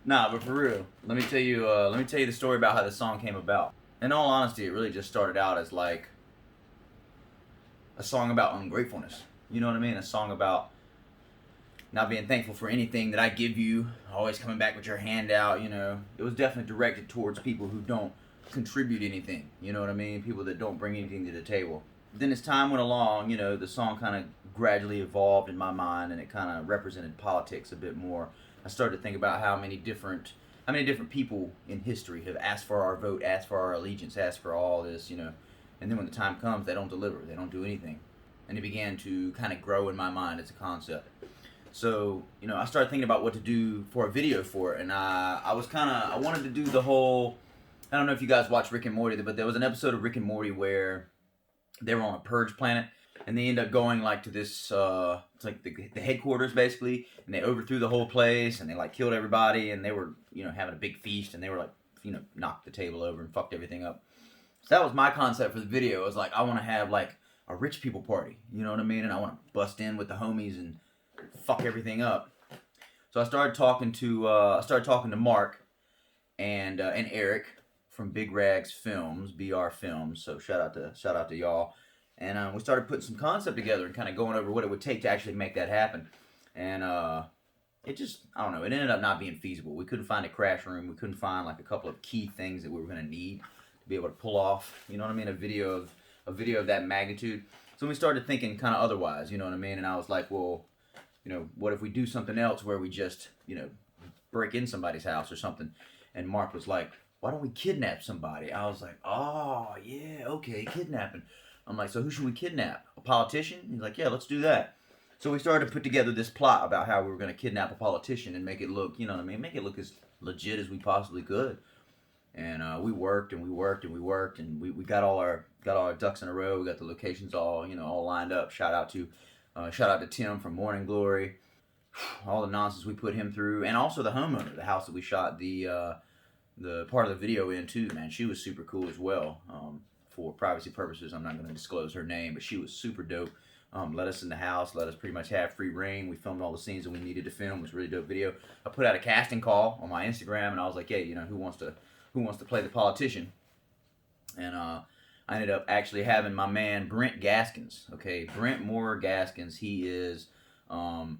Nah, but for real, let me tell you the story about how this song came about. In all honesty, it really just started out as like a song about ungratefulness. You know what I mean? A song about not being thankful for anything that I give you, always coming back with your hand out, you know. It was definitely directed towards people who don't contribute anything, you know what I mean? People that don't bring anything to the table. Then as time went along, you know, the song kind of gradually evolved in my mind, and it kind of represented politics a bit more. I started to think about how many different people in history have asked for our vote, asked for our allegiance, asked for all this, you know. And then when the time comes, they don't deliver, they don't do anything. And it began to kind of grow in my mind as a concept. So, you know, I started thinking about what to do for a video for it, and I wanted to do the whole, I don't know if you guys watch Rick and Morty, but there was an episode of Rick and Morty where they were on a purge planet, and they end up going like to this, it's like the headquarters basically, and they overthrew the whole place, and they like killed everybody, and they were, you know, having a big feast, and they were like, you know, knocked the table over and fucked everything up. So that was my concept for the video. It was like, I want to have like a rich people party, you know what I mean? And I want to bust in with the homies and fuck everything up. So I started talking to Mark and Eric from BRFilms, BRFilms. So shout out to y'all. And we started putting some concept together and kind of going over what it would take to actually make that happen. And it just, I don't know, it ended up not being feasible. We couldn't find a crash room. We couldn't find like a couple of key things that we were going to need to be able to pull off, you know what I mean, a video of that magnitude. So we started thinking kind of otherwise, you know what I mean? And I was like, well, you know, what if we do something else where we just, you know, break in somebody's house or something? And Mark was like, why don't we kidnap somebody? I was like, oh, yeah, okay, kidnapping. I'm like, so who should we kidnap? A politician? He's like, yeah, let's do that. So we started to put together this plot about how we were going to kidnap a politician and make it look, you know what I mean, make it look as legit as we possibly could. And we worked and we worked and we worked, and we got all our ducks in a row. We got the locations all, you know, all lined up. Shout out to Tim from Morning Glory. All the nonsense we put him through, and also the homeowner, the house that we shot the part of the video in too. Man, she was super cool as well. For privacy purposes, I'm not going to disclose her name, but she was super dope. Let us in the house, let us pretty much have free reign. We filmed all the scenes that we needed to film. It was a really dope video. I put out a casting call on my Instagram, and I was like, hey, you know, who wants to play the politician? And I ended up actually having my man Brent Gaskins. Okay, Brent Moore Gaskins. He is an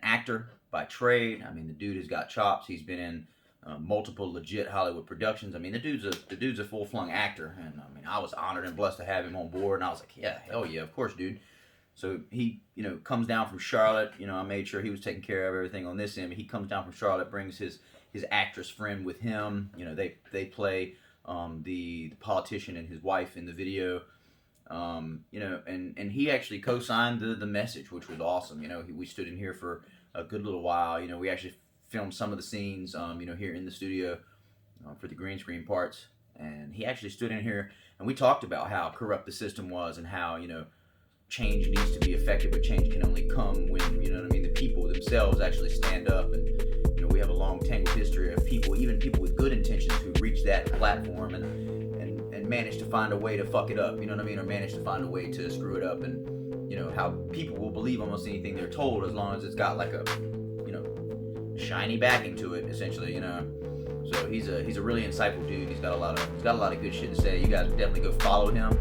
actor by trade. I mean, the dude has got chops. He's been in multiple legit Hollywood productions. I mean, the dude's a full-flung actor, and I mean, I was honored and blessed to have him on board. And I was like, yeah, hell yeah, of course, dude. So he, you know, comes down from Charlotte. You know, I made sure he was taking care of everything on this end. But he comes down from Charlotte, brings his actress friend with him. You know, they play the politician and his wife in the video. You know, and he actually co-signed the message, which was awesome. You know, we stood in here for a good little while. You know, we actually filmed some of the scenes, you know, here in the studio for the green screen parts. And he actually stood in here, and we talked about how corrupt the system was, and how, you know, change needs to be effective, but change can only come when, you know what I mean, the people themselves actually stand up. And, you know, we have a long tangled history of people, even people with good intentions, who reach that platform and manage to find a way to fuck it up, you know what I mean, or manage to find a way to screw it up. And, you know, how people will believe almost anything they're told, as long as it's got like a, you know, shiny backing to it, essentially, you know. So he's a really insightful dude. He's got a lot of good shit to say. You guys definitely go follow him.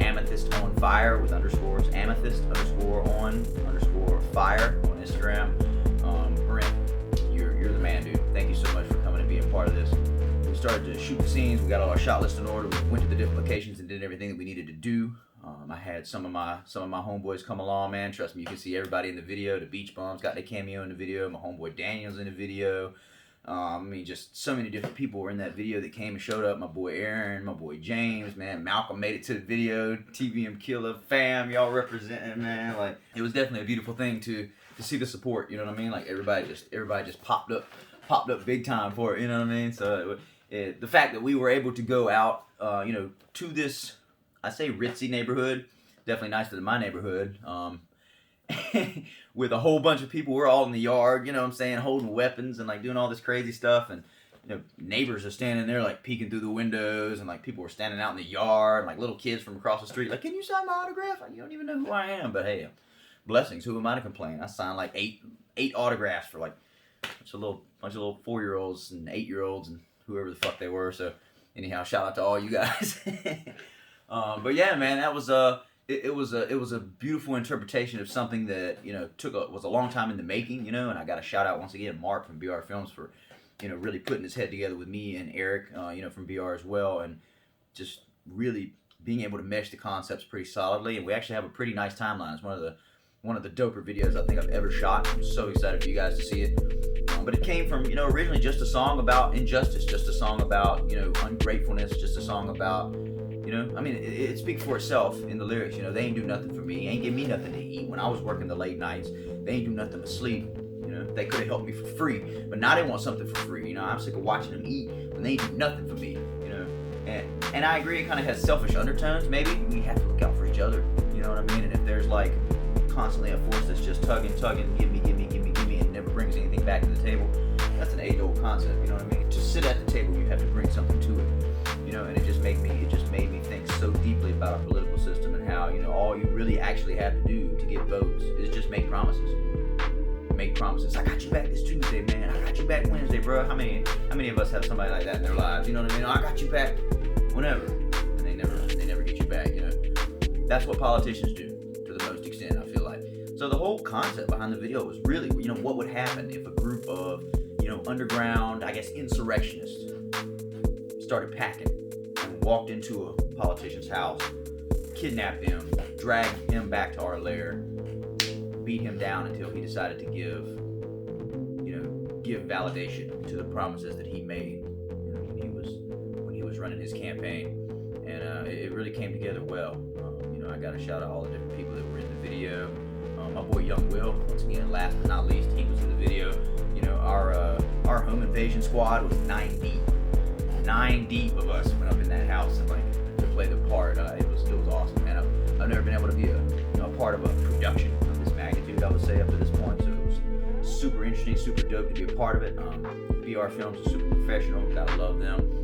Amethyst on Fire with underscores. Amethyst _on _fire on Instagram. Brent, you're the man, dude. Thank you so much for coming and being part of this. We started to shoot the scenes. We got all our shot list in order. We went to the different locations and did everything that we needed to do. I had some of my homeboys come along, man. Trust me, you can see everybody in the video. The Beach Bums got their cameo in the video. My homeboy Daniel's in the video. I mean, just so many different people were in that video that came and showed up. My boy Aaron, my boy James, man. Malcolm made it to the video. TVM Killer, fam, y'all representing, man. Like, it was definitely a beautiful thing to see the support. You know what I mean? Like, everybody just popped up big time for it. You know what I mean? So the fact that we were able to go out, you know, to this, I say ritzy neighborhood, definitely nicer than my neighborhood. With a whole bunch of people, we're all in the yard, you know what I'm saying, holding weapons and like doing all this crazy stuff, and you know, neighbors are standing there like peeking through the windows, and like people were standing out in the yard, and like little kids from across the street like, can you sign my autograph? Like, you don't even know who I am, but hey, blessings, who am I to complain? I signed like eight autographs for like bunch of little 4-year-olds and 8-year-olds and whoever the fuck they were. So anyhow, shout out to all you guys. But yeah, man, that was it was a beautiful interpretation of something that was a long time in the making, and I got to shout out once again Mark from BRFilms for really putting his head together with me and Eric from BR as well, and just really being able to mesh the concepts pretty solidly. And we actually have a pretty nice timeline. It's one of the doper videos I think I've ever shot. I'm so excited for you guys to see it. But it came from originally just a song about injustice, just a song about ungratefulness, just a song about it speaks for itself in the lyrics. They ain't do nothing for me, ain't give me nothing to eat. When I was working the late nights, they ain't do nothing but sleep. They could have helped me for free, but now they want something for free. I'm sick of watching them eat when they ain't do nothing for me. And I agree, it kind of has selfish undertones. Maybe we have to look out for each other. You know what I mean? And if there's like constantly a force that's just tugging, give me, and never brings anything back to the table, that's an age-old concept. You know what I mean? To sit at the table, you have to bring something to it. And it just made me think so deeply about our political system and how all you really actually have to do to get votes is just make promises. Make promises. I got you back this Tuesday, man. I got you back Wednesday, bro. How many of us have somebody like that in their lives? You know what I mean? I got you back whenever, and they never get you back. That's what politicians do to the most extent, I feel like. So the whole concept behind the video was really, what would happen if a group of underground, I guess, insurrectionists started packing and walked into a politician's house, kidnapped him, dragged him back to our lair, beat him down until he decided to give validation to the promises that he made when he was running his campaign. And it really came together well. I got to shout out all the different people that were in the video. My boy Young Will, once again, last but not least, he was in the video. Our home invasion squad was 9 deep. 9 deep of us went up in that house and to play the part. It was awesome, man. I've never been able to be a part of a production of this magnitude, I would say, up to this point. So it was super interesting, super dope to be a part of it. BRFilms is super professional. Gotta love them.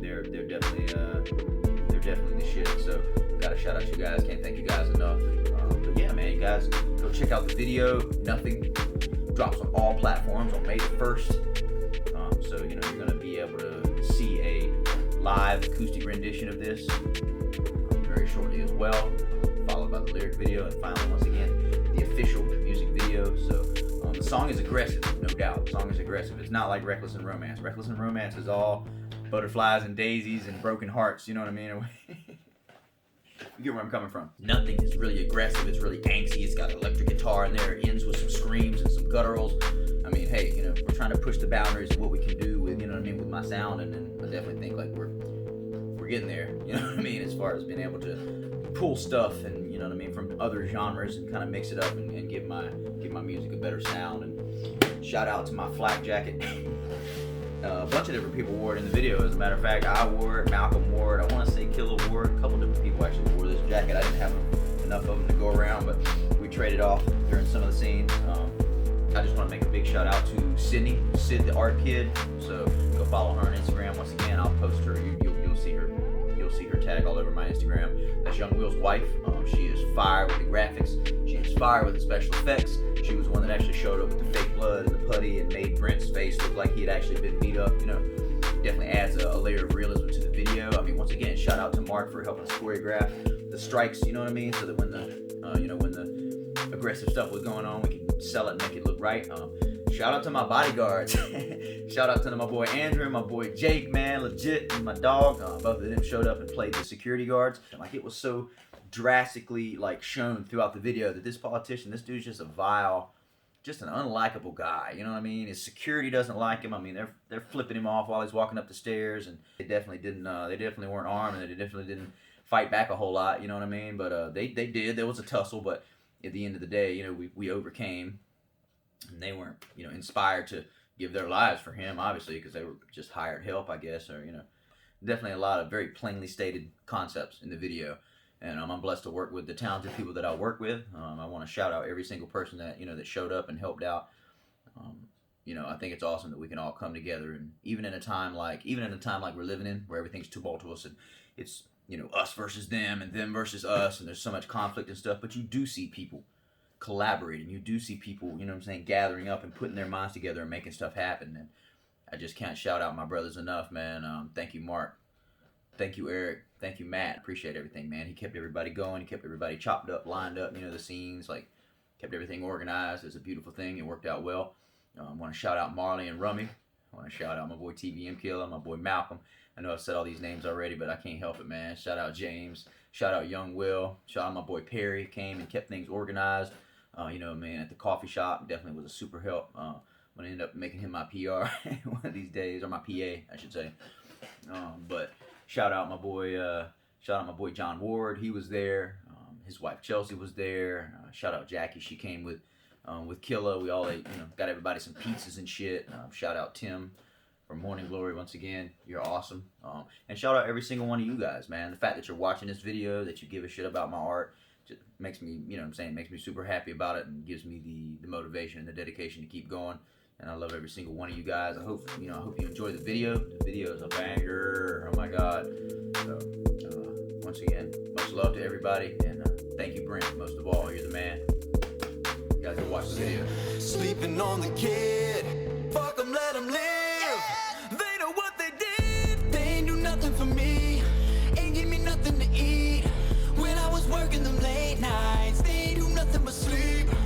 They're definitely the shit. So gotta shout out you guys. Can't thank you guys enough. But yeah, man, you guys go check out the video. Nothing drops on all platforms on May the 1st. So you're gonna be able to see a live acoustic rendition of this very shortly as well, followed by the lyric video, and finally, once again, the official music video. So the song is aggressive, no doubt. The song is aggressive. It's not like Reckless and Romance. Reckless and Romance is all butterflies and daisies and broken hearts, you know what I mean? You get where I'm coming from. Nothing is really aggressive. It's really angsty. It's got an electric guitar in there. It ends with some screams and some gutturals. I mean, hey, we're trying to push the boundaries of what we can do with, with my sound, and I definitely think like we're getting there, as far as being able to pull stuff and from other genres and kind of mix it up and give my music a better sound. And shout out to my flak jacket. A bunch of different people wore it in the video. As a matter of fact, I wore it, Malcolm wore it, I want to say Killa wore it, a couple different people actually wore this jacket. I didn't have enough of them to go around, but we traded off during some of the scenes. I just want to make a big shout out to Sydney, Sid the art kid. So go follow her on Instagram. Once again, I'll post her. You'll see her. You'll see her tag all over my Instagram. That's Young Will's wife. She is fire with the graphics. She is fire with the special effects. She was the one that actually showed up with the fake blood and the putty and made Brent's face look like he had actually been beat up. Definitely adds a layer of realism to the video. I mean, once again, shout out to Mark for helping us choreograph the strikes. You know what I mean? So that when the aggressive stuff was going on, we can sell it and make it look right. Shout out to my bodyguards. Shout out to my boy Andrew and my boy Jake, man, legit, and my dog. Both of them showed up and played the security guards. Like, it was so drastically shown throughout the video that this politician, this dude's just a vile, just an unlikable guy. You know what I mean? His security doesn't like him. I mean, they're flipping him off while he's walking up the stairs, and they definitely didn't. They definitely weren't armed, and they definitely didn't fight back a whole lot. You know what I mean? But they did. There was a tussle, but at the end of the day, we overcame, and they weren't inspired to give their lives for him, obviously, because they were just hired help, I guess, or definitely a lot of very plainly stated concepts in the video. And I'm blessed to work with the talented people that I work with. I want to shout out every single person that that showed up and helped out. I think it's awesome that we can all come together, and even in a time like we're living in, where everything's tumultuous and it's us versus them and them versus us, and there's so much conflict and stuff. But you do see people collaborating. You do see people, you know what I'm saying, gathering up and putting their minds together and making stuff happen. And I just can't shout out my brothers enough, man. Thank you, Mark. Thank you, Eric. Thank you, Matt. Appreciate everything, man. He kept everybody going. He kept everybody chopped up, lined up, you know, the scenes, like, kept everything organized. It's a beautiful thing. It worked out well. I want to shout out Marley and Rummy. I want to shout out my boy TVM Killer, my boy Malcolm. I know I've said all these names already, but I can't help it, man. Shout out James. Shout out Young Will. Shout out my boy Perry. Came and kept things organized. You know, man, at the coffee shop, definitely was a super help. I'm going to end up making him my PR one of these days, or my PA, I should say. But shout out my boy John Ward. He was there. His wife Chelsea was there. Shout out Jackie. She came with Killa. We all ate, you know, got everybody some pizzas and shit. Shout out Tim from Morning Glory once again. You're awesome. And shout out every single one of you guys, man. The fact that you're watching this video, that you give a shit about my art, just makes me, you know what I'm saying, makes me super happy about it, and gives me the motivation and the dedication to keep going. And I love every single one of you guys. I hope you enjoy the video. The video is a banger. Oh my God. So, once again, much love to everybody, and thank you, Brent, most of all. You're the man. You guys go watch the video. Sleeping on the kid.